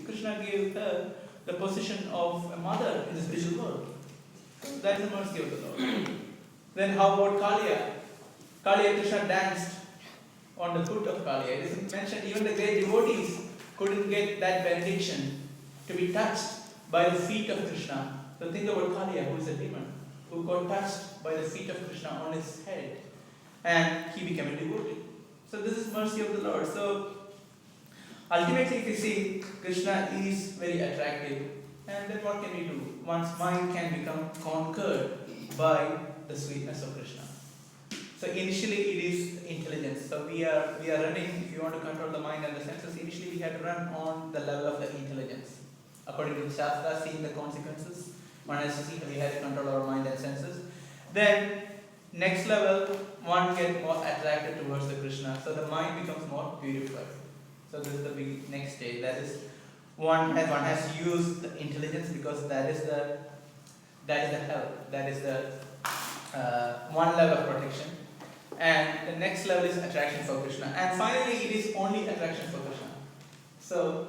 Krishna gave her the position of a mother in the spiritual world. So that is the mercy of the Lord. Then how about Kaliya? Kaliya, Krishna danced on the foot of Kaliya. It is mentioned even the great devotees couldn't get that benediction to be touched by the feet of Krishna. So think about Kaliya, who is a demon, who got touched by the feet of Krishna on his head, and he became a devotee. So this is mercy of the Lord. So ultimately, if you see, Krishna is very attractive, and then what can we do? One's mind can become conquered by the sweetness of Krishna. So initially it is intelligence. So we are running, if you want to control the mind and the senses, initially we have to run on the level of the intelligence. According to the Shastra, seeing the consequences, one has to see how we have to control our mind and senses. Then, next level, one gets more attracted towards the Krishna. So the mind becomes more purified. So this is the big next stage. That is, one has to use the intelligence, because that is the help. That is the one level of protection. And the next level is attraction for Krishna. And finally, it is only attraction for Krishna. So,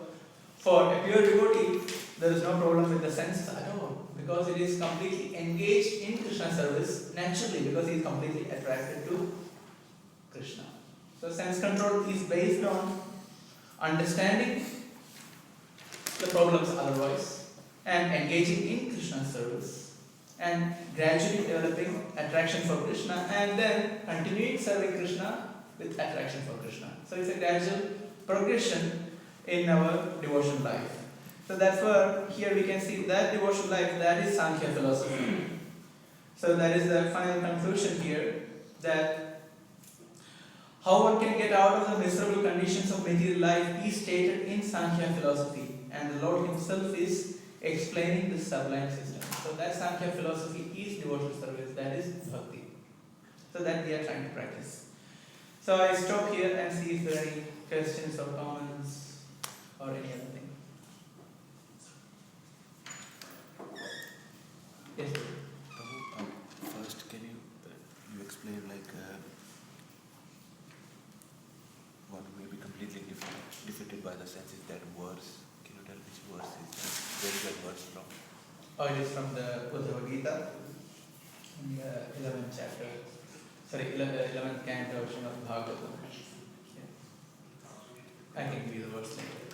for a pure devotee, there is no problem with the senses at all, because it is completely engaged in Krishna service naturally, because he is completely attracted to Krishna. So, sense control is based on understanding the problems otherwise and engaging in Krishna service, and gradually developing attraction for Krishna, and then continuing serving Krishna with attraction for Krishna. So it's a gradual progression in our devotional life. So that's where here we can see that devotional life, that is Sankhya philosophy. So that is the final conclusion here, that how one can get out of the miserable conditions of material life is stated in Sankhya philosophy, and the Lord himself is explaining this sublime system. So that Sankhya philosophy is devotional service, that is bhakti. So that we are trying to practice. So I stop here and see if there are any questions or comments or any other thing. Yes, sir. First, can you explain what may be completely defeated by the senses, that verse? Can you tell which verse is that? Where is that verse from? Oh, it is from the Bhagavad Gita, in the 11th chapter, 11th canto of Śrīmad Bhāgavatam. Yeah. I can give you the verse later.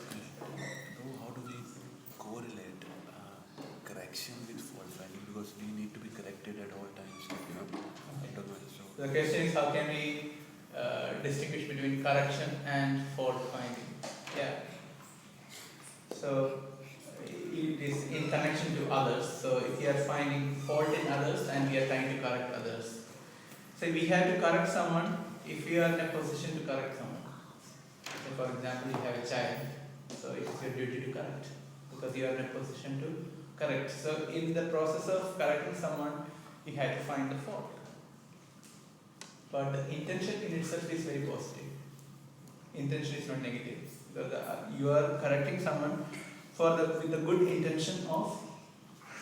How do we correlate correction with fault finding? Because we need to be corrected at all times. So the question is, how can we distinguish between correction and fault finding? Yeah. So it is in connection to others. So if we are finding fault in others and we are trying to correct others. So we have to correct someone if we are in a position to correct someone. So for example, you have a child, so it is your duty to correct, because you are in a position to correct. So in the process of correcting someone, you have to find the fault. But the intention in itself is very positive. Intention is not negative. You are correcting someone with the good intention of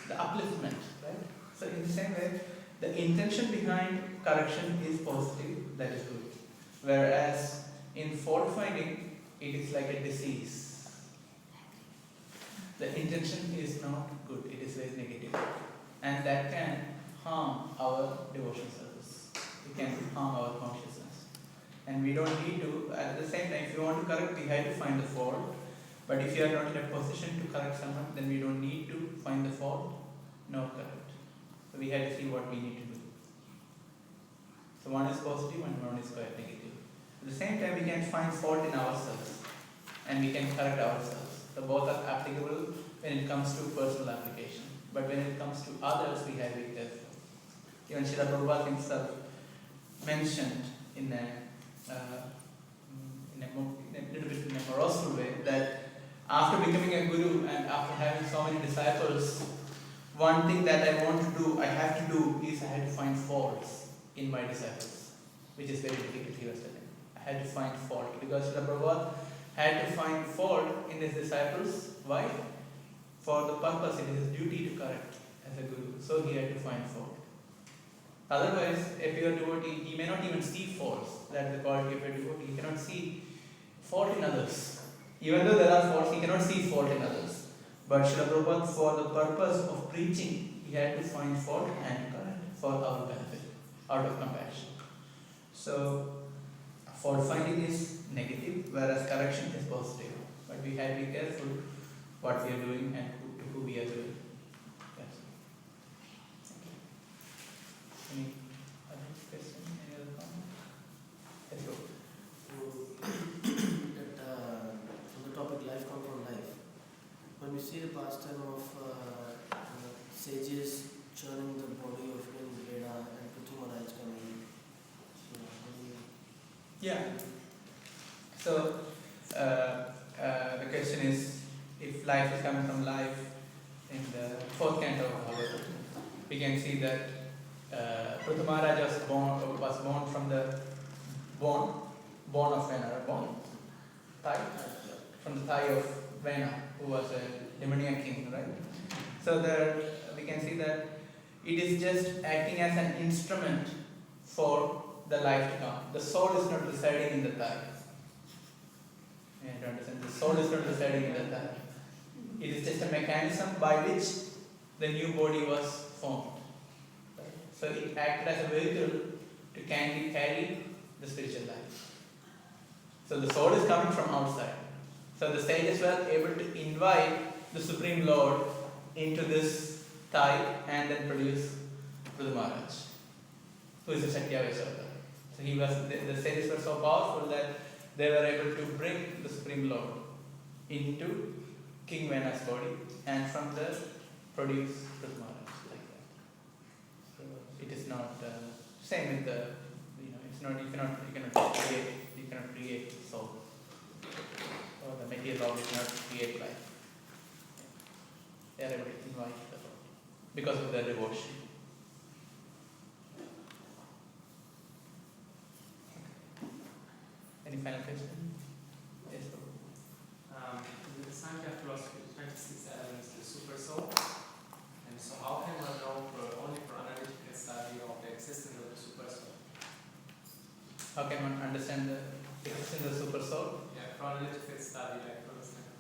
the upliftment, right? So in the same way, the intention behind correction is positive, that is good. Whereas in fault finding, it is like a disease. The intention is not good, it is very negative. And that can harm our devotion service. It can harm our consciousness. And we don't need to, at the same time, if you want to correct, we have to find the fault. But if you are not in a position to correct someone, then we don't need to find the fault nor correct. So we have to see what we need to do. So one is positive and one is quite negative. At the same time, we can find fault in ourselves and we can correct ourselves. So both are applicable when it comes to personal application. But when it comes to others, we have to be careful. Even Srila Prabhupada himself mentioned in a little bit in a moroseful way that after becoming a guru and after having so many disciples, one thing that I have to do is I have to find faults in my disciples, which is very difficult, he was telling. I had to find fault, because Srila Prabhupada had to find fault in his disciples. Why? For the purpose, it is his duty to correct as a guru. So he had to find fault. Otherwise, a pure devotee, he may not even see faults. That is the quality of a devotee. He cannot see fault in others. Even though there are faults, he cannot see fault in others. But Srila Prabhupada, for the purpose of preaching, he had to find fault and correct for our benefit, out of compassion. So, fault finding is negative, whereas correction is positive. But we have to be careful what we are doing and who we are doing. Yes. Any other question? Any other comment? Let's go. On the topic life come from life, when we see the pastime of sages churning the body of Vrndesa and Prithu Maharaj coming, so how do you... Yeah. So, the question is, if life is coming from life, in the fourth canto of Bhagavatam, we can see that Prithu Maharaj was born from the born of Vena, from the thigh of Vena, who was a demoniac king, right? So there we can see that it is just acting as an instrument for the life to come. The soul is not residing in the thigh. You have to understand, the soul is not residing in the thigh. It is just a mechanism by which the new body was formed. Right? So it acted as a vehicle to carry the spiritual life. So the soul is coming from outside. So the sages were able to invite the Supreme Lord into this thigh and then produce Prithu Maharaj, who is a Shakya Vaishnava. So the sages were so powerful that they were able to bring the Supreme Lord into King Vena's body and from there produce Prithu Maharaj like that. So it is not same with the it's not you cannot create soul. Or the material object cannot create life. They are able to invite the Lord because of their devotion. Any final question? Yes, Prabhu. In the Sankhya philosophy, 26 elements to super soul. And so how can one know only for analytical study of the existence of the super soul? How can one understand the existence of the super soul? Yeah, for analytical study, like for example.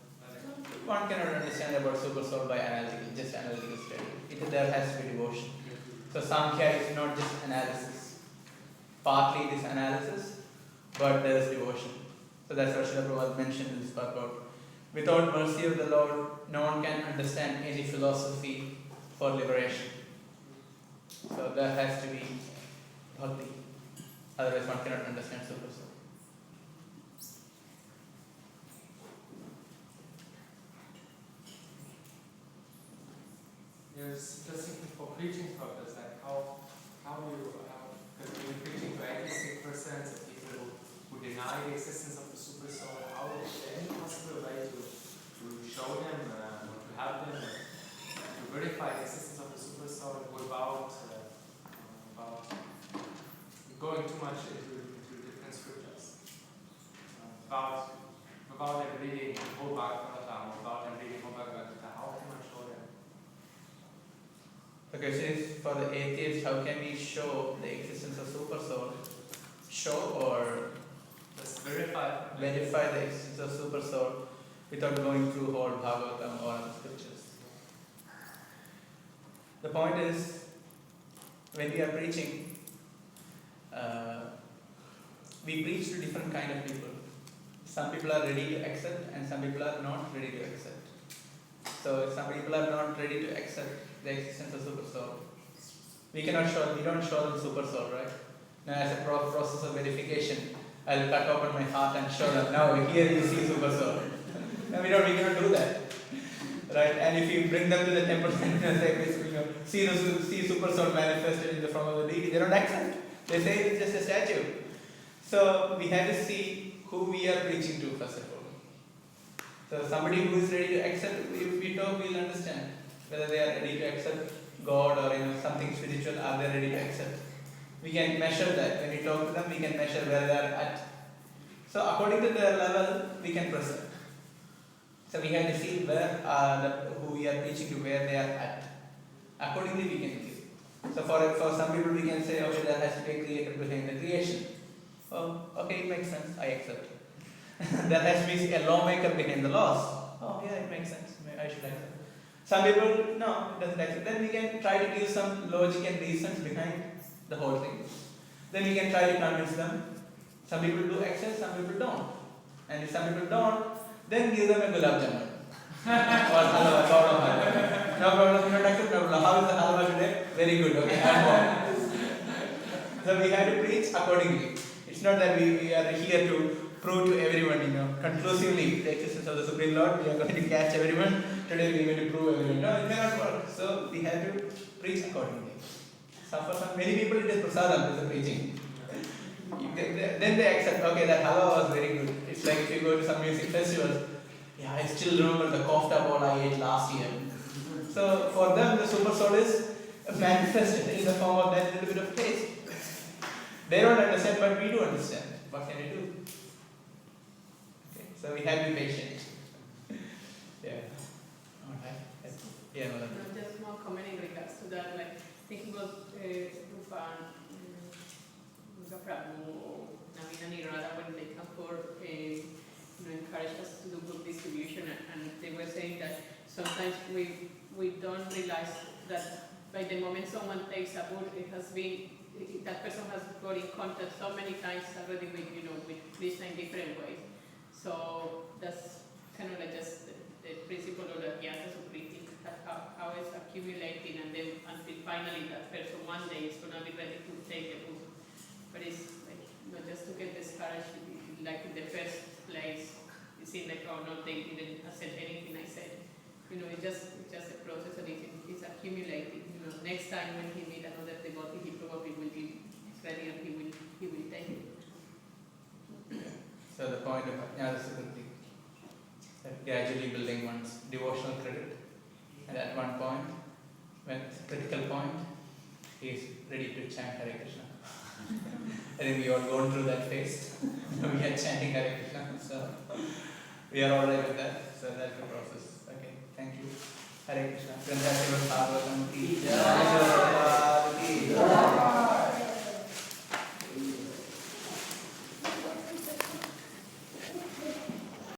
One cannot understand about super soul by just analytical study. There has to be devotion. So Sankhya is not just analysis. Partly it is analysis, but there is devotion. So that's what Srila Prabhupada mentioned in this purport. Without mercy of the Lord, no one can understand any philosophy for liberation. So there has to be bhakti. Otherwise one cannot understand super soul. Just thinking for preaching purpose, like how because when you're preaching to atheistic persons or people who deny the existence of the super soul, how is there any possible way to show them or to help them to verify the existence of the super soul without going too much into different scriptures, without them reading the whole Bhagavatam, without them reading whole Bhagavatam? How can one show them? The question is, for the atheist, how can we show the existence of super soul? Show or Just verify the existence of super soul without going through whole Bhagavatam or other scriptures. The point is, when we are preaching, we preach to different kind of people. Some people are ready to accept and some people are not ready to accept. So if some people are not ready to accept the existence of super soul, we don't show them super soul, right? Now as a process of verification, I'll cut open my heart and show them, now here you see super soul. No, we cannot do that. Right? And if you bring them to the temple and say, see super soul manifested in the form of the deity, they don't accept. They say it's just a statue. So we have to see who we are preaching to first of all. So somebody who is ready to accept, if we talk, we'll understand whether they are ready to accept God or something spiritual, are they ready to accept. We can measure that. When we talk to them, we can measure where they are at. So according to their level, we can present. So we have to see where who we are preaching to, where they are at. Accordingly, we can give. So for some people, we can say, okay, there has to be a creator behind the creation. Oh, okay, it makes sense. I accept. There has to be a lawmaker behind the laws. Oh, yeah, it makes sense. I should accept. Some people, no, it doesn't accept. Then we can try to give some logic and reasons behind the whole thing. Then we can try to convince them. Some people do accept, some people don't. And if some people don't, then give them a gulab jamun. Or halwa, sort of halwa. No problem, you don't accept, no problem. How is the halwa today? Very good, okay, and more. So we have to preach accordingly. It's not that we are here to prove to everyone, conclusively the existence of the Supreme Lord. We are going to catch everyone. Today we are going to prove everyone. No, it cannot work. So we have to preach accordingly. So for some, many people it is prasadam, it is the preaching. Then they accept, okay, that halwa was very good. It's like if you go to some music festivals, yeah, I still remember the kofta ball I ate last year. So for them, the super soul is manifested in the form of that little bit of taste. They don't understand, but we do understand. What can we do? Okay, so we have to be patient. Yeah. Alright. Yeah, No, just one comment in regards to that, like thinking about Rupa and Prabhu or Navina Nirada when they come for encourage us to do book distribution, and they were saying that sometimes we don't realize that by the moment someone takes a book, it has been that person has got in contact so many times already with Krishna in different ways. So that's kind of like just the principle of the Vyasa Sukriti, how it's accumulating, and then until finally that person one day is going to be ready to take the book. But it's like, just to get discouraged, like in the first place, it seemed like, oh no, they didn't accept anything I said. It's just a process, and it's accumulating. Next time when he meets another devotee, he probably will be ready and he will take it. So the point of Ajnana Sukriti, that gradually building one's devotional credit, and at one point, when it's a critical point, he is ready to chant Hare Krishna. I think we all gone through that phase. We are chanting Hare Krishna, so we are all right with that. So that's the process. Okay, thank you. Hare Krishna. Vrndesa Bhāgavatam ki jai.